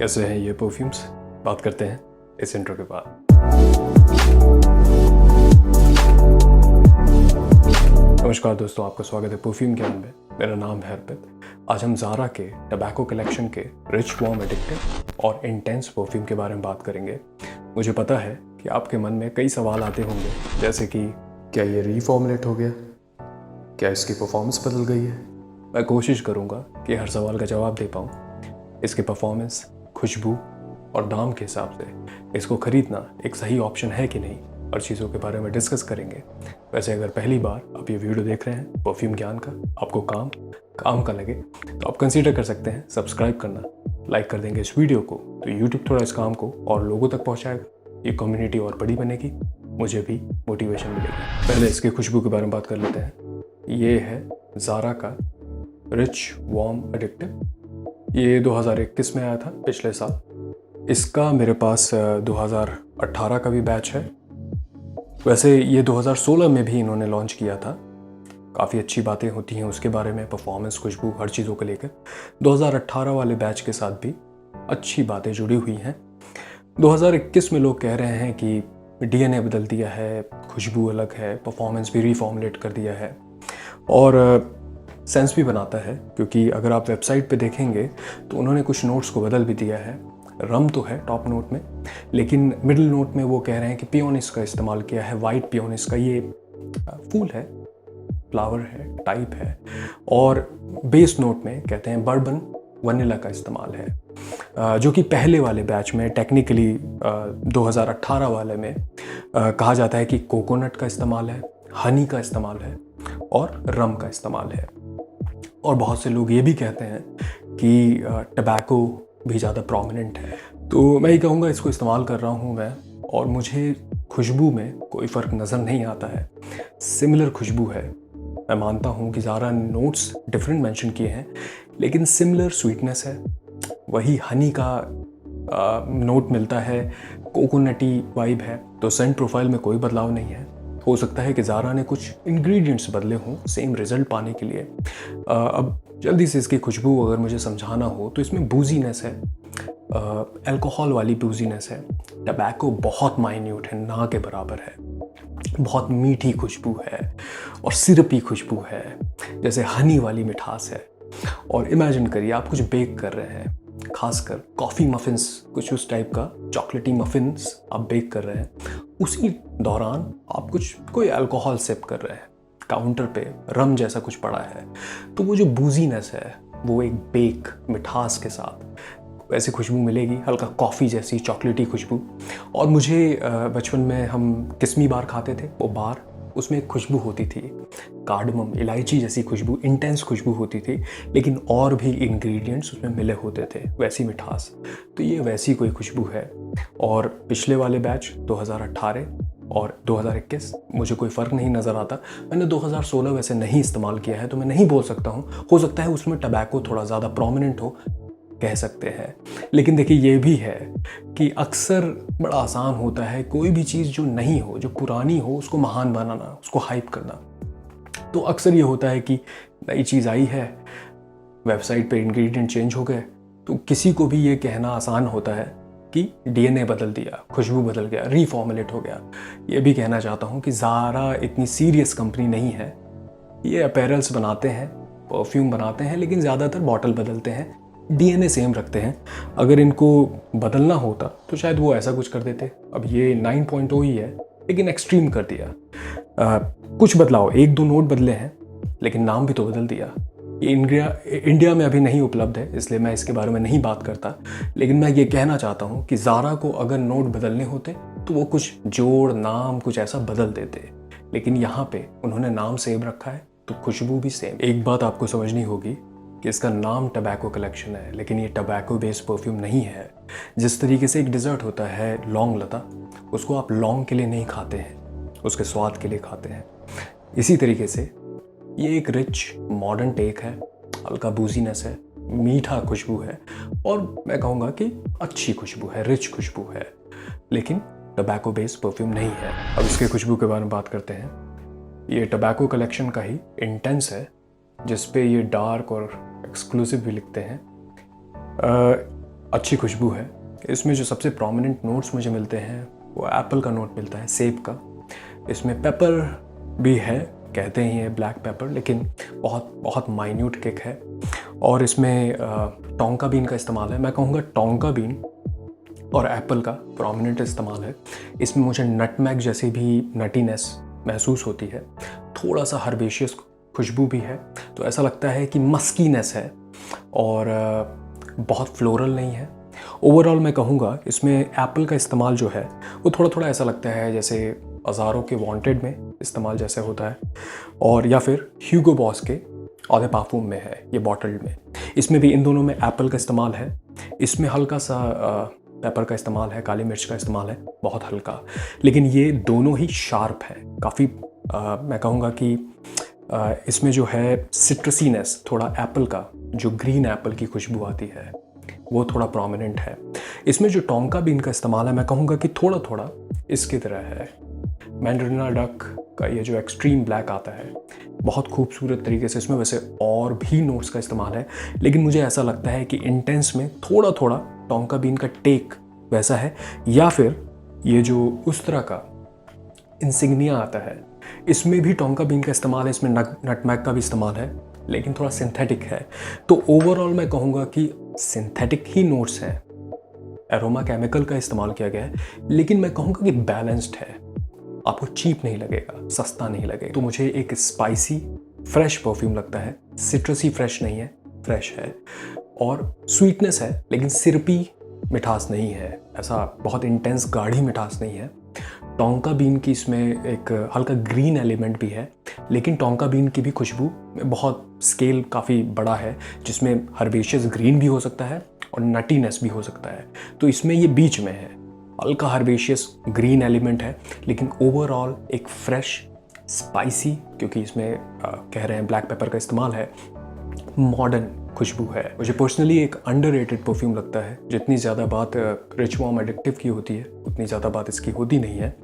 कैसे हैं ये परफ्यूम्स, बात करते हैं इस इंट्रो के बाद। नमस्कार दोस्तों, आपका स्वागत है परफ्यूम ज्ञान में। मेरा नाम है अर्पित। आज हम ज़ारा के टबैको कलेक्शन के रिच, वार्म, एडिक्टिव और इंटेंस परफ्यूम के बारे में बात करेंगे। मुझे पता है कि आपके मन में कई सवाल आते होंगे, जैसे कि क्या ये रीफॉर्मुलेट हो गया, क्या इसकी परफॉर्मेंस बदल गई है। मैं कोशिश करूँगा कि हर सवाल का जवाब दे पाऊँ। इसकी परफॉर्मेंस, खुशबू और दाम के हिसाब से इसको ख़रीदना एक सही ऑप्शन है कि नहीं, और चीज़ों के बारे में डिस्कस करेंगे। वैसे अगर पहली बार आप ये वीडियो देख रहे हैं परफ्यूम ज्ञान का, आपको काम का लगे तो आप कंसीडर कर सकते हैं सब्सक्राइब करना। लाइक कर देंगे इस वीडियो को तो यूट्यूब थोड़ा इस काम को और लोगों तक पहुंचाएगा। ये कम्युनिटी और बड़ी बनेगी, मुझे भी मोटिवेशन मिलेगी। पहले इसकी खुशबू के बारे में बात कर लेते हैं। ये है ज़ारा का रिच, वार्म, एडिक्टिव। ये 2021 में आया था, पिछले साल। इसका मेरे पास 2018 का भी बैच है। वैसे ये 2016 में भी इन्होंने लॉन्च किया था। काफ़ी अच्छी बातें होती हैं उसके बारे में, परफॉर्मेंस, खुशबू, हर चीज़ों को लेकर। 2018 वाले बैच के साथ भी अच्छी बातें जुड़ी हुई हैं। 2021 में लोग कह रहे हैं कि डीएनए बदल दिया है, खुशबू अलग है, परफॉर्मेंस भी रीफॉर्मुलेट कर दिया है, और सेंस भी बनाता है, क्योंकि अगर आप वेबसाइट पे देखेंगे तो उन्होंने कुछ नोट्स को बदल भी दिया है। रम तो है टॉप नोट में, लेकिन मिडिल नोट में वो कह रहे हैं कि पियोनिस का इस्तेमाल किया है, वाइट पियोनिस का। ये फूल है, फ्लावर है, टाइप है। और बेस नोट में कहते हैं बर्बन वनीला का इस्तेमाल है, जो कि पहले वाले बैच में टेक्निकली 2018 वाले में कहा जाता है कि कोकोनट का इस्तेमाल है, हनी का इस्तेमाल है और रम का इस्तेमाल है। और बहुत से लोग ये भी कहते हैं कि टबैको भी ज़्यादा प्रोमिनेंट है। तो मैं ये कहूँगा, इसको इस्तेमाल कर रहा हूँ मैं, और मुझे खुशबू में कोई फ़र्क नज़र नहीं आता है। सिमिलर खुशबू है। मैं मानता हूँ कि ज़ारा नोट्स डिफरेंट मेंशन किए हैं, लेकिन सिमिलर स्वीटनेस है। वही हनी का नोट मिलता है, कोकोनटी वाइब है। तो सेंट प्रोफाइल में कोई बदलाव नहीं है। हो सकता है कि ज़ारा ने कुछ इंग्रेडिएंट्स बदले हों सेम रिजल्ट पाने के लिए। अब जल्दी से इसकी खुशबू अगर मुझे समझाना हो तो इसमें बूजीनेस है, अल्कोहल वाली बूजीनेस है। टबैको बहुत माइन्यूट है, ना के बराबर है। बहुत मीठी खुशबू है और सिरपी खुशबू है, जैसे हनी वाली मिठास है। और इमेजिन करिए आप कुछ बेक कर रहे हैं, खासकर कॉफ़ी मफ़िन्स, कुछ उस टाइप का चॉकलेटी मफ़िन्स आप बेक कर रहे हैं। उसी दौरान आप कोई अल्कोहल सिप कर रहे हैं, काउंटर पे रम जैसा कुछ पड़ा है, तो वो जो बूजीनेस है वो एक बेक मिठास के साथ वैसी खुशबू मिलेगी, हल्का कॉफ़ी जैसी चॉकलेटी खुशबू। और मुझे बचपन में हम किस्मी बार खाते थे, वो बार, उसमें एक खुशबू होती थी कार्डमम, इलायची जैसी खुशबू, इंटेंस खुशबू होती थी, लेकिन और भी इंग्रेडिएंट्स उसमें मिले होते थे, वैसी मिठास। तो ये वैसी कोई खुशबू है। और पिछले वाले बैच 2018 और 2021 मुझे कोई फ़र्क नहीं नज़र आता। मैंने 2016 वैसे नहीं इस्तेमाल किया है, तो मैं नहीं बोल सकता हूँ। हो सकता है उसमें टबैको थोड़ा ज़्यादा प्रोमिनेंट हो, कह सकते हैं। लेकिन देखिए, ये भी है कि अक्सर बड़ा आसान होता है कोई भी चीज़ जो नहीं हो, जो पुरानी हो, उसको महान बनाना, उसको हाइप करना। तो अक्सर ये होता है कि नई चीज़ आई है, वेबसाइट पे इंग्रेडिएंट चेंज हो गए, तो किसी को भी ये कहना आसान होता है कि डीएनए बदल दिया, खुशबू बदल गया, रीफॉर्मुलेट हो गया। ये भी कहना चाहता हूँ कि ज़ारा इतनी सीरियस कंपनी नहीं है। ये अपैरल्स बनाते हैं, परफ्यूम बनाते हैं, लेकिन ज़्यादातर बॉटल बदलते हैं, डीएनए सेम रखते हैं। अगर इनको बदलना होता तो शायद वो ऐसा कुछ कर देते। अब ये 9.0 ही है, लेकिन एक्सट्रीम कर दिया। कुछ बदलाव, 1-2 नोट बदले हैं, लेकिन नाम भी तो बदल दिया। ये इंडिया में अभी नहीं उपलब्ध है, इसलिए मैं इसके बारे में नहीं बात करता। लेकिन मैं ये कहना चाहता हूँ कि ज़ारा को अगर नोट बदलने होते तो वो कुछ जोड़, नाम, कुछ ऐसा बदल देते। लेकिन यहाँ पे उन्होंने नाम सेम रखा है, तो खुशबू भी सेम। एक बात आपको समझनी होगी कि इसका नाम टबैको कलेक्शन है, लेकिन ये टबैको बेस्ड परफ्यूम नहीं है। जिस तरीके से एक डिज़र्ट होता है लौंग लता, उसको आप लौंग के लिए नहीं खाते हैं, उसके स्वाद के लिए खाते हैं। इसी तरीके से ये एक रिच मॉडर्न टेक है, हल्का बूजीनेस है, मीठा खुशबू है, और मैं कहूँगा कि अच्छी खुशबू है, रिच खुशबू है, लेकिन टबैको बेस्ड परफ्यूम नहीं है। अब इसके खुशबू के बारे में बात करते हैं। ये टबैको कलेक्शन का ही इंटेंस है, जिस पे ये डार्क और एक्सक्लूसिव भी लिखते हैं। अच्छी खुशबू है। इसमें जो सबसे प्रोमिनेंट नोट्स मुझे मिलते हैं वो एप्पल का नोट मिलता है, सेब का। इसमें पेपर भी है, कहते ही हैं ब्लैक पेपर, लेकिन बहुत बहुत माइन्यूट किक है। और इसमें टोंका बीन का इस्तेमाल है। मैं कहूँगा टोंका बीन और एप्पल का प्रोमिनेंट इस्तेमाल है। इसमें मुझे नटमैग जैसी भी नटीनेस महसूस होती है, थोड़ा सा हर्बेशियस खुशबू भी है, तो ऐसा लगता है कि मस्कीनेस है और बहुत फ्लोरल नहीं है। ओवरऑल मैं कहूँगा इसमें एप्पल का इस्तेमाल जो है वो थोड़ा थोड़ा ऐसा लगता है जैसे अज़ारो के वांटेड में इस्तेमाल जैसे होता है, और या फिर ह्यूगो बॉस के ऑदे परफ्यूम में है ये बॉटल में। इसमें भी इन दोनों में एप्पल का इस्तेमाल है। इसमें हल्का सा पेपर का इस्तेमाल है, काली मिर्च का इस्तेमाल है, बहुत हल्का, लेकिन ये दोनों ही शार्प है काफ़ी। मैं कहूँगा कि इसमें जो है सिट्रसीनेस, थोड़ा एप्पल का जो ग्रीन एप्पल की खुशबू आती है वो थोड़ा प्रोमिनेंट है। इसमें जो टोंका बीन का इस्तेमाल है मैं कहूँगा कि थोड़ा थोड़ा इसकी तरह है। मैंडरिना डक का ये जो एक्सट्रीम ब्लैक आता है बहुत खूबसूरत तरीके से, इसमें वैसे और भी नोट्स का इस्तेमाल है, लेकिन मुझे ऐसा लगता है कि इंटेंस में थोड़ा थोड़ा टोंका बीन का टेक वैसा है, या फिर ये जो उस तरह का इंसिग्निया आता है इसमें भी टोंका बीन का इस्तेमाल है, इसमें नटमैग का भी इस्तेमाल है, लेकिन थोड़ा सिंथेटिक है। तो ओवरऑल मैं कहूँगा कि सिंथेटिक ही नोट्स हैं, एरोमा केमिकल का इस्तेमाल किया गया है, लेकिन मैं कहूँगा कि बैलेंस्ड है, आपको चीप नहीं लगेगा, सस्ता नहीं लगेगा। तो मुझे एक स्पाइसी फ्रेश परफ्यूम लगता है, सिट्रसी फ्रेश नहीं है, फ्रेश है, और स्वीटनेस है, लेकिन सिरपी मिठास नहीं है, ऐसा बहुत इंटेंस गाढ़ी मिठास नहीं है। टोंका बीन की इसमें एक हल्का ग्रीन एलिमेंट भी है, लेकिन टोंका बीन की भी खुशबू में बहुत स्केल काफ़ी बड़ा है, जिसमें हर्बेशियस ग्रीन भी हो सकता है और नटीनेस भी हो सकता है। तो इसमें ये बीच में है, हल्का हर्बेशियस ग्रीन एलिमेंट है, लेकिन ओवरऑल एक फ्रेश स्पाइसी, क्योंकि इसमें कह रहे हैं ब्लैक पेपर का इस्तेमाल है, मॉडर्न खुशबू है। मुझे पर्सनली एक अंडररेटेड परफ्यूम लगता है। जितनी ज़्यादा बात रिच वार्म एडिक्टिव की होती है उतनी ज़्यादा बात इसकी होती नहीं है।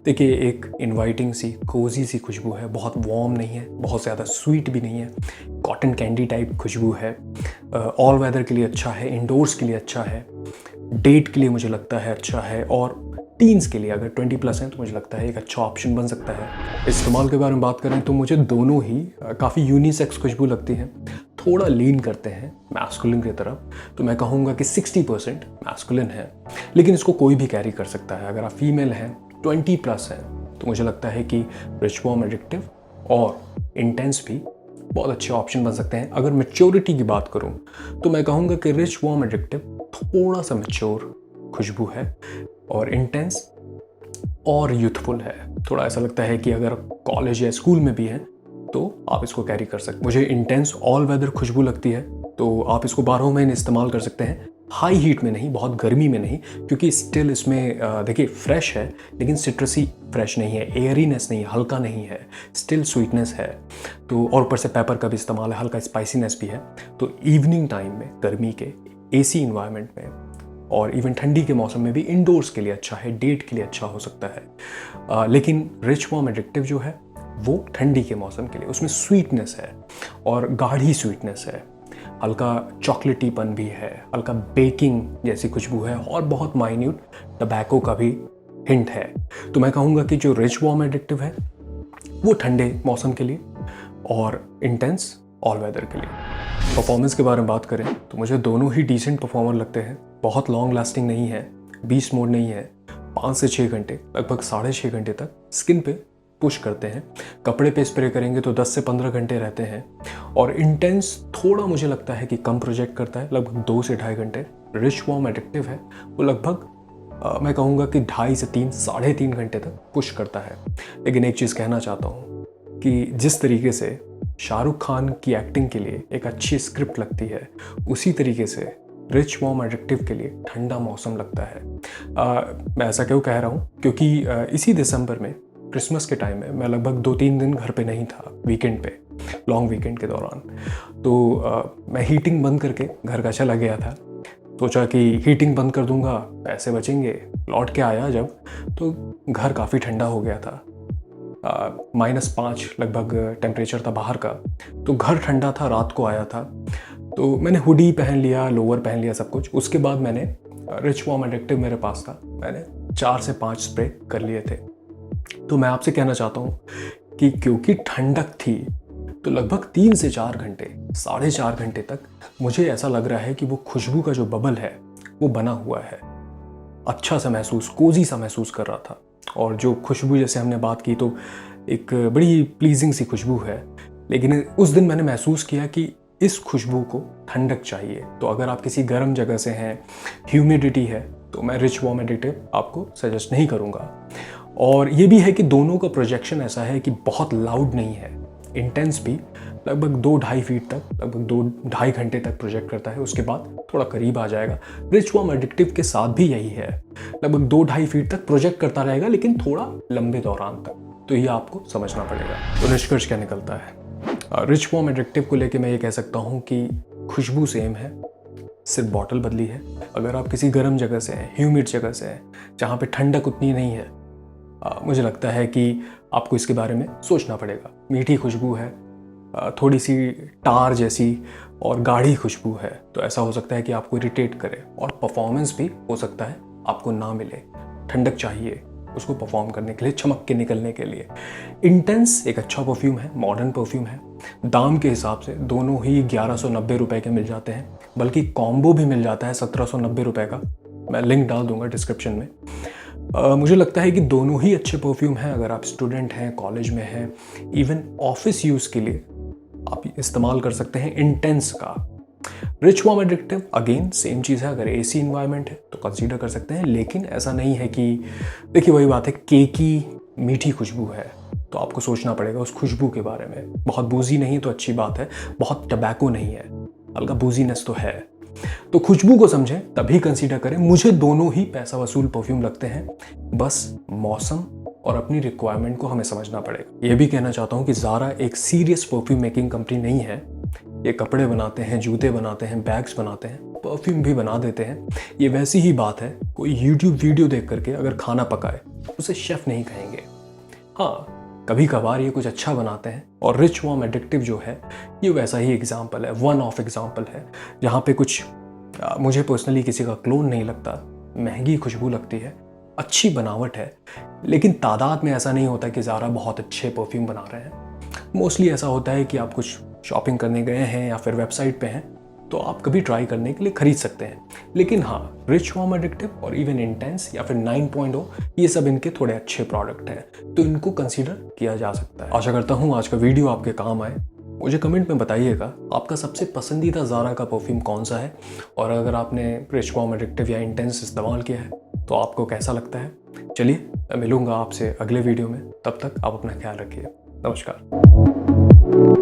देखिए, एक इनवाइटिंग सी कोजी सी खुशबू है, बहुत वार्म नहीं है, बहुत ज़्यादा स्वीट भी नहीं है, कॉटन कैंडी टाइप खुशबू है। ऑल वेदर के लिए अच्छा है, इंडोर्स के लिए अच्छा है, डेट के लिए मुझे लगता है अच्छा है, और टीन्स के लिए अगर 20+ हैं तो मुझे लगता है एक अच्छा ऑप्शन बन सकता है। इस्तेमाल के बारे में बात करें तो मुझे दोनों ही काफ़ी यूनिसेक्स खुशबू लगती हैं, थोड़ा लीन करते हैं मैस्कुलिन की तरफ, तो मैं कहूँगा कि 60% मैस्कुलिन है, लेकिन इसको कोई भी कैरी कर सकता है। अगर आप फीमेल हैं, 20+ हैं, तो मुझे लगता है कि रिच वार्म एडिक्टिव और इंटेंस भी बहुत अच्छे ऑप्शन बन सकते हैं। अगर मैच्योरिटी की बात करूं तो मैं कहूँगा कि रिच वार्म एडिक्टिव थोड़ा सा मैच्योर खुशबू है और इंटेंस और यूथफुल है। थोड़ा ऐसा लगता है कि अगर कॉलेज या स्कूल में भी हैं तो आप इसको कैरी कर सकते हैं। मुझे इंटेंस ऑल वेदर खुशबू लगती है, तो आप इसको 12 महीने इस्तेमाल कर सकते हैं, हाई हीट में नहीं, बहुत गर्मी में नहीं, क्योंकि स्टिल इसमें देखिए फ्रेश है, लेकिन सिट्रसी फ्रेश नहीं है, एयरीनेस नहीं, हल्का नहीं है, स्टिल स्वीटनेस है। तो और ऊपर से पेपर का भी इस्तेमाल है, हल्का स्पाइसीनेस भी है। तो इवनिंग टाइम में गर्मी के एसी इन्वायरमेंट में और इवन ठंडी के मौसम में भी इंडोर्स के लिए अच्छा है, डेट के लिए अच्छा हो सकता है। लेकिन रिच वार्म एडिक्टिव जो है वो ठंडी के मौसम के लिए, उसमें स्वीटनेस है और गाढ़ी स्वीटनेस है, हल्का चॉकलेटीपन भी है, हल्का बेकिंग जैसी खुशबू है, और बहुत माइन्यूट टबैको का भी हिंट है। तो मैं कहूँगा कि जो रिच वार्म एडिक्टिव है वो ठंडे मौसम के लिए और इंटेंस ऑल वेदर के लिए। परफॉर्मेंस के बारे में बात करें तो मुझे दोनों ही डिसेंट परफॉर्मर लगते हैं। बहुत लॉन्ग लास्टिंग नहीं है, बीस्ट मोड नहीं है, 5 से 6 घंटे, लगभग 6.5 घंटे तक स्किन पे पुश करते हैं। कपड़े पे स्प्रे करेंगे तो 10 से 15 घंटे रहते हैं, और इंटेंस थोड़ा मुझे लगता है कि कम प्रोजेक्ट करता है, लगभग 2 से 2.5 घंटे। रिच वार्म एडिक्टिव है वो लगभग मैं कहूँगा कि 2.5 से 3, 3.5 घंटे तक पुश करता है। लेकिन एक चीज़ कहना चाहता हूँ कि जिस तरीके से शाहरुख खान की एक्टिंग के लिए एक अच्छी स्क्रिप्ट लगती है, उसी तरीके से रिच वार्म एडिक्टिव के लिए ठंडा मौसम लगता है। मैं ऐसा क्यों कह रहा हूँ, क्योंकि इसी दिसंबर में क्रिसमस के टाइम में मैं लगभग 2-3 दिन घर पे नहीं था, वीकेंड पे, लॉन्ग वीकेंड के दौरान। तो मैं हीटिंग बंद करके घर का चला गया था, सोचा कि हीटिंग बंद कर दूंगा, पैसे बचेंगे। लौट के आया जब तो घर काफ़ी ठंडा हो गया था, -5 लगभग टेम्परेचर था बाहर का, तो घर ठंडा था। रात को आया था तो मैंने हुडी पहन लिया, लोअर पहन लिया, सब कुछ। उसके बाद मैंने रिच वार्म एडिक्टिव मेरे पास था, मैंने 4 से 5 स्प्रे कर लिए थे। तो मैं आपसे कहना चाहता हूँ कि क्योंकि ठंडक थी तो लगभग 3 से 4 घंटे, 4.5 घंटे तक मुझे ऐसा लग रहा है कि वो खुशबू का जो बबल है वो बना हुआ है। अच्छा सा महसूस, कोजी सा महसूस कर रहा था। और जो खुशबू, जैसे हमने बात की, तो एक बड़ी प्लीजिंग सी खुशबू है। लेकिन उस दिन मैंने महसूस किया कि इस खुशबू को ठंडक चाहिए। तो अगर आप किसी गर्म जगह से हैं, ह्यूमिडिटी है, तो मैं रिच वार्म एडिक्टिव आपको सजेस्ट नहीं करूँगा। और ये भी है कि दोनों का प्रोजेक्शन ऐसा है कि बहुत लाउड नहीं है, इंटेंस भी लगभग 2-2.5 फीट तक, लगभग 2-2.5 घंटे तक प्रोजेक्ट करता है। उसके बाद थोड़ा करीब आ जाएगा। रिच वार्म एडिक्टिव के साथ भी यही है, लगभग 2-2.5 फीट तक प्रोजेक्ट करता रहेगा, लेकिन थोड़ा लंबे दौरान तक। तो ये आपको समझना पड़ेगा। तो निष्कर्ष क्या निकलता है? रिच वार्म एडिक्टिव को लेके मैं ये कह सकता हूँ कि खुशबू सेम है, सिर्फ बॉटल बदली है। अगर आप किसी गर्म जगह से हैं, ह्यूमिड जगह से हैं, जहाँ पे ठंडक उतनी नहीं है, मुझे लगता है कि आपको इसके बारे में सोचना पड़ेगा। मीठी खुशबू है, थोड़ी सी टार जैसी और गाढ़ी खुशबू है, तो ऐसा हो सकता है कि आपको इरिटेट करे। और परफॉर्मेंस भी हो सकता है आपको ना मिले। ठंडक चाहिए उसको परफॉर्म करने के लिए, चमक के निकलने के लिए। इंटेंस एक अच्छा परफ्यूम है, मॉडर्न परफ्यूम है। दाम के हिसाब से दोनों ही 1190 रुपये के मिल जाते हैं, बल्कि कॉम्बो भी मिल जाता है 1790 रुपये का। मैं लिंक डाल दूंगा डिस्क्रिप्शन में। मुझे लगता है कि दोनों ही अच्छे परफ्यूम हैं। अगर आप स्टूडेंट हैं, कॉलेज में हैं, इवन ऑफिस यूज़ के लिए आप इस्तेमाल कर सकते हैं इंटेंस का। Rich warm addictive again same चीज़ है, अगर एसी इन्वायरमेंट है तो कंसीडर कर सकते हैं। लेकिन ऐसा नहीं है कि, देखिए वही बात है, केकी मीठी खुशबू है तो आपको सोचना पड़ेगा उस खुशबू के बारे में। बहुत बूजी नहीं तो अच्छी बात है, बहुत टबैको नहीं है, हल्का बूजीनेस तो है। तो खुशबू को समझें तभी कंसीडर करें। मुझे दोनों ही पैसा वसूल परफ्यूम लगते हैं, बस मौसम और अपनी रिक्वायरमेंट को हमें समझना पड़ेगा। यह भी कहना चाहता हूँ कि ज़ारा एक सीरियस परफ्यूम मेकिंग कंपनी नहीं है। ये कपड़े बनाते हैं, जूते बनाते हैं, बैग्स बनाते हैं, परफ्यूम भी बना देते हैं। ये वैसी ही बात है, कोई यूट्यूब वीडियो देख करके अगर खाना पकाए उसे शेफ़ नहीं कहेंगे। हाँ, कभी कभार ये कुछ अच्छा बनाते हैं। और रिच वार्म एडिक्टिव जो है ये वैसा ही एग्जाम्पल है, वन ऑफ एग्जाम्पल है, जहाँ पे कुछ मुझे पर्सनली किसी का क्लोन नहीं लगता। महंगी खुशबू लगती है, अच्छी बनावट है, लेकिन तादाद में ऐसा नहीं होता कि ज़ारा बहुत अच्छे परफ्यूम बना रहे हैं। मोस्टली ऐसा होता है कि आप कुछ शॉपिंग करने गए हैं या फिर वेबसाइट पे हैं तो आप कभी ट्राई करने के लिए खरीद सकते हैं। लेकिन हाँ, रिच वार्म एडिक्टिव और इवन इंटेंस या फिर 9.0 ये सब इनके थोड़े अच्छे प्रोडक्ट हैं, तो इनको कंसीडर किया जा सकता है। आशा करता हूँ आज का वीडियो आपके काम आए। मुझे कमेंट में बताइएगा आपका सबसे पसंदीदा ज़ारा का परफ्यूम कौन सा है, और अगर आपने रिच वार्म एडिक्टिव या इंटेंस इस्तेमाल किया है तो आपको कैसा लगता है। चलिए, मैं मिलूंगा आपसे अगले वीडियो में। तब तक आप अपना ख्याल रखिए। नमस्कार।